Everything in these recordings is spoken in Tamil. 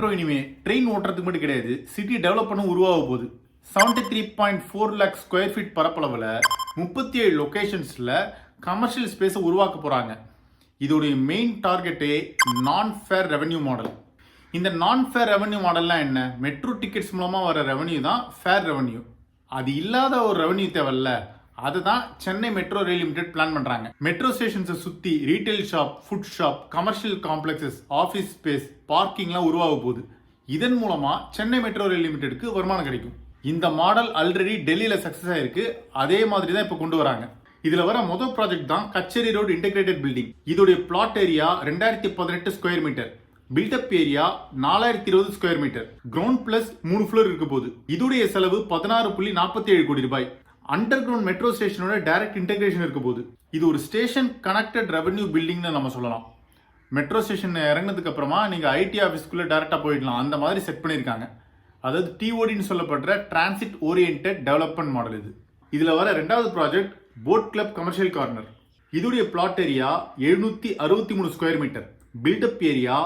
மெட்ரோ இனிமே ட்ரெயின் ஓட்டுறதுக்கு மட்டும் கிடையாது, சிட்டி டெவலப் பண்ண உருவாக போகுது. 73.4 லேக் ஸ்கொயர் ஃபீட் பரப்பளவில் 37 லொகேஷன்ஸில் கமர்ஷியல் ஸ்பேஸை உருவாக்க போகிறாங்க. இதோடைய மெயின் டார்கெட்டே நான் ஃபேர் ரெவன்யூ மாடல். இந்த நான் ஃபேர் ரெவன்யூ மாடல்லாம் என்ன? மெட்ரோ டிக்கெட்ஸ் மூலமாக வர ரெவன்யூ தான் ஃபேர் ரெவன்யூ. அது இல்லாத ஒரு ரெவன்யூ தேவையில்ல, அதுதான் Chennai metro rail limited plan பண்றாங்க. மெட்ரோ ஸ்டேஷன்ஸை சுத்தி retail shop, food shop, commercial complexes, office space, பார்க்கிங்லாம் உருவாக போகுது. இதன் மூலமா சென்னை மெட்ரோ ரயில் லிமிடெட்க்கு வருமானம் கிடைக்கும். இந்த மாடல் ஆல்ரெடி டெல்லியில சக்சஸ் ஆயிருக்கு. அதே மாதிரி தான் இப்போ கொண்டு வராங்க. இதுல வர முதல் ப்ராஜெக்ட் தான் கச்சேரி ரோடு இன்டெகிரேட்டட் பில்டிங். இதோடைய plot area 2018 square metre, built up area 4020 square metre, ground plus 3 floor இருக்க போகுது. இதோடைய செலவு 16.47 கோடி ரூபாய். அண்டர் கிரவுண்ட் மெட்ரோ ஸ்டேஷனோட டைரக்ட் இன்டெகிரேஷன் இருக்க போகுது. இது ஒரு ஸ்டேஷன் கனெக்டட் ரெவன்யூ பில்டிங்னு நம்ம சொல்லலாம். மெட்ரோ ஸ்டேஷன் இறங்கினதுக்கு அப்புறமா நீங்க ஐடி ஆஃபீஸ்க்குள்ள டைரக்டா போயிடலாம். அந்த மாதிரி செட் பண்ணியிருக்காங்க. அதாவது டிஓடின்னு சொல்லப்படுற டிரான்சிட் ஓரியன்டட் டெவலப்மெண்ட் மாடல் இது. இதுல வர ரெண்டாவது project boat club commercial corner. இதோடைய plot area 763 square metre, built up area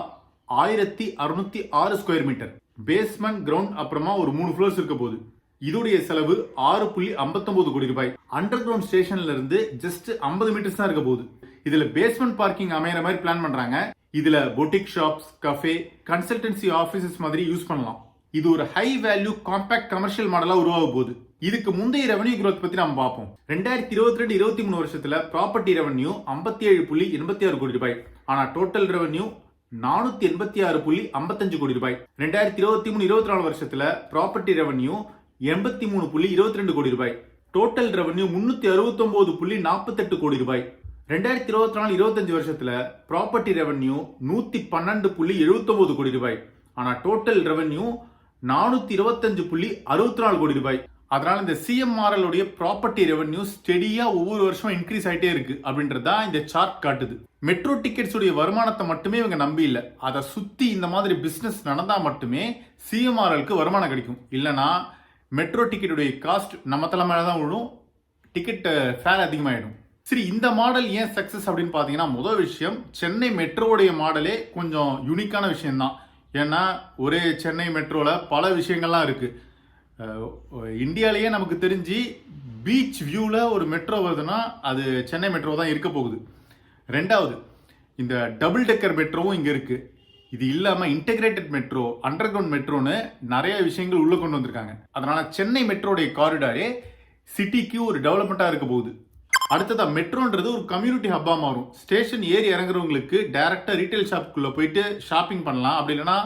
1606 square metre, basement, ground அப்புறமா ஒரு 3 ஃப்ளோர்ஸ் இருக்க போகுது. இதோடைய செலவு 6.59 கோடி ரூபாய். அண்டர் கிரவுண்ட் ஸ்டேஷன்ல இருந்து ஜஸ்ட் 50 மீட்டர்ஸ் தான் இருக்க போகுது. இதுல பேஸ்மெண்ட் பார்க்கிங் அமையற மாதிரி பிளான் பண்றாங்க. இதுல boutique shops, cafe, consultancy offices மாதிரி யூஸ் பண்ணலாம். இது ஒரு ஹை வேல்யூ காம்பாக்ட் கமர்ஷியல் மாடலா உருவாக போகுது. இதுக்கு முந்தைய ரெவன்யூ growth பத்தி நம்ம பார்ப்போம். 2022-23 வருஷத்துல ப்ராப்பர்ட்டி ரெவன்யூ 57.86 கோடி ரூபாய். ஆனா டோட்டல் ரெவன்யூ 486.55 கோடி ரூபாய். 2023-24 வருஷத்துல ப்ராப்பர்ட்டி ரெவன்யூ 83.22 கோடி ரூபாய். டோட்டல் ரெவன்யூ 369.48 கோடி ரூபாய். 2024-25 வருஷத்துல ப்ராப்பர்ட்டி ரெவன்யூ 112.79 கோடி ரூபாய். ஆனா டோட்டல் ரெவன்யூ 425.64 கோடி ரூபாய். அதனால இந்த சிஎம்ஆர்எல் உடைய ப்ராப்பர்ட்டி ரெவன்யூ ஸ்டெடியா ஒவ்வொரு வருஷம் இன்க்ரீஸ் ஆயிட்டே இருக்கு அப்படின்றதா இந்த சார்ட் காட்டுது. மெட்ரோ டிக்கெட்ஸ் உடைய வருமானத்தை மட்டுமே இவங்க நம்பி இல்ல, அதை சுத்தி இந்த மாதிரி பிசினஸ் நடந்தா மட்டுமே சிஎம்ஆர்எல்க்கு வருமானம் கிடைக்கும். இல்லனா மெட்ரோ டிக்கெட்டுடைய காஸ்ட் நம்ம தலைமையில தான் விழும், டிக்கெட் ஃபேர் அதிகமாயிடும். சரி, இந்த மாடல் ஏன் சக்சஸ் அப்படின்னு பாத்தீங்கன்னா, முதல் விஷயம் சென்னை மெட்ரோடைய மாடலே கொஞ்சம் யூனிக்கான விஷயம் தான். ஏன்னா ஒரே சென்னை மெட்ரோல பல விஷயங்கள்லாம் இருக்கு. இந்தியாலேயே நமக்கு தெரிஞ்சு பீச் வியூல ஒரு மெட்ரோ வருதுன்னா அது சென்னை மெட்ரோ தான் இருக்க போகுது. ரெண்டாவது, இந்த டபுள் டெக்கர் மெட்ரோவும் இங்க இருக்கு. இது இல்லாம இன்டெகிரேட்டட் மெட்ரோ, அண்டர் கிரவுண்ட் மெட்ரோன்னு நிறைய விஷயங்கள் உள்ள கொண்டு வந்திருக்காங்க. அதனால சென்னை மெட்ரோடைய காரிடாரே சிட்டிக்கு ஒரு டெவலப்மெண்டா இருக்க போகுது. அடுத்ததா, மெட்ரோன்றது ஒரு கம்யூனிட்டி ஹப்பா மாறும். ஸ்டேஷன் ஏறி இறங்குறவங்களுக்கு டைரக்டா ரீட்டைல் ஷாப்புக்குள்ள போயிட்டு ஷாப்பிங் பண்ணலாம், அப்படி இல்லைன்னா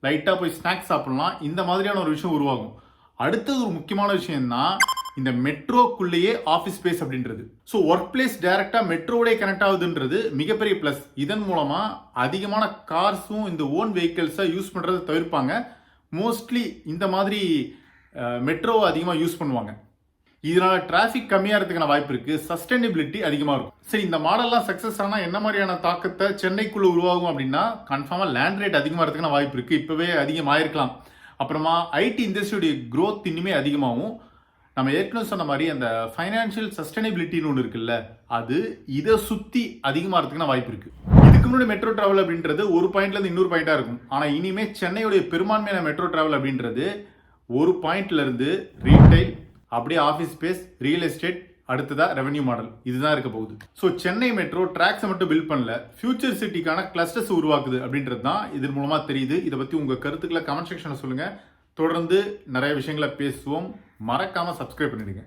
லைட்டா போய் ஸ்நாக்ஸ் சாப்பிடலாம். இந்த மாதிரியான ஒரு விஷயம் உருவாகும். அடுத்தது ஒரு முக்கியமான விஷயம் தான் இந்த மெட்ரோக்குள்ளேயே ஆஃபீஸ் ஸ்பேஸ் அப்படின்றது. ஸோ ஒர்க் பிளேஸ் டைரக்டா மெட்ரோவோட கனெக்ட் ஆகுதுன்றது மிகப்பெரிய பிளஸ். இதன் மூலமா அதிகமான கார்ஸும் இந்த ஓன் வெஹிக்கிள்ஸை யூஸ் பண்றதை தவிர்ப்பாங்க. மோஸ்ட்லி இந்த மாதிரி மெட்ரோவை அதிகமாக யூஸ் பண்ணுவாங்க. இதனால டிராஃபிக் கம்மியாகிறதுக்கான வாய்ப்பு இருக்கு, சஸ்டைனபிலிட்டி அதிகமாக இருக்கும். சரி, இந்த மாடல்லாம் சக்சஸ் ஆனா என்ன மாதிரியான தாக்கத்தை சென்னைக்குள்ள உருவாகும் அப்படின்னா, கன்ஃபார்மா லேண்ட் ரேட் அதிகமாகிறதுக்கான வாய்ப்பு இருக்கு. இப்பவே அதிகமாயிருக்கலாம். அப்புறமா ஐடி இண்டஸ்ட்ரியுடைய growth இன்னுமே அதிகமாகும். நம்ம ஏற்கனவே சொன்ன மாதிரி அந்த ஃபைனான்சியல் சஸ்டைனபிலிட்டின்னு ஒன்று இருக்குல்ல, அது இதை சுத்தி அதிகமாகிறதுக்கான வாய்ப்பு இருக்கு. இதுக்கு முன்னாடி மெட்ரோ டிராவல் அப்படின்றது ஒரு பாயிண்ட்ல இருந்து இன்னொரு பாயிண்டா இருக்கும். ஆனா இனிமே சென்னையுடைய பெரும்பான்மையான மெட்ரோ டிராவல் அப்படின்றது ஒரு பாயிண்ட்ல இருந்து ரீட்டைல், அப்படியே ஆஃபீஸ் ஸ்பேஸ், ரியல் எஸ்டேட், அடுத்ததா ரெவன்யூ மாடல், இதுதான் இருக்க போகுது. ஸோ சென்னை மெட்ரோ டிராக்ஸை மட்டும் பில்ட் பண்ணல, ஃபியூச்சர் சிட்டிக்கான கிளஸ்டர்ஸ் உருவாக்குது அப்படின்றது தான் இதன் மூலமா தெரியுது. இதை பத்தி உங்க கருத்துக்களை கமெண்ட் செக்ஷன்ல சொல்லுங்க. தொடர்ந்து நிறைய விஷயங்களை பேசுவோம். மறக்காம சப்ஸ்கிரைப் பண்ணிடுங்க.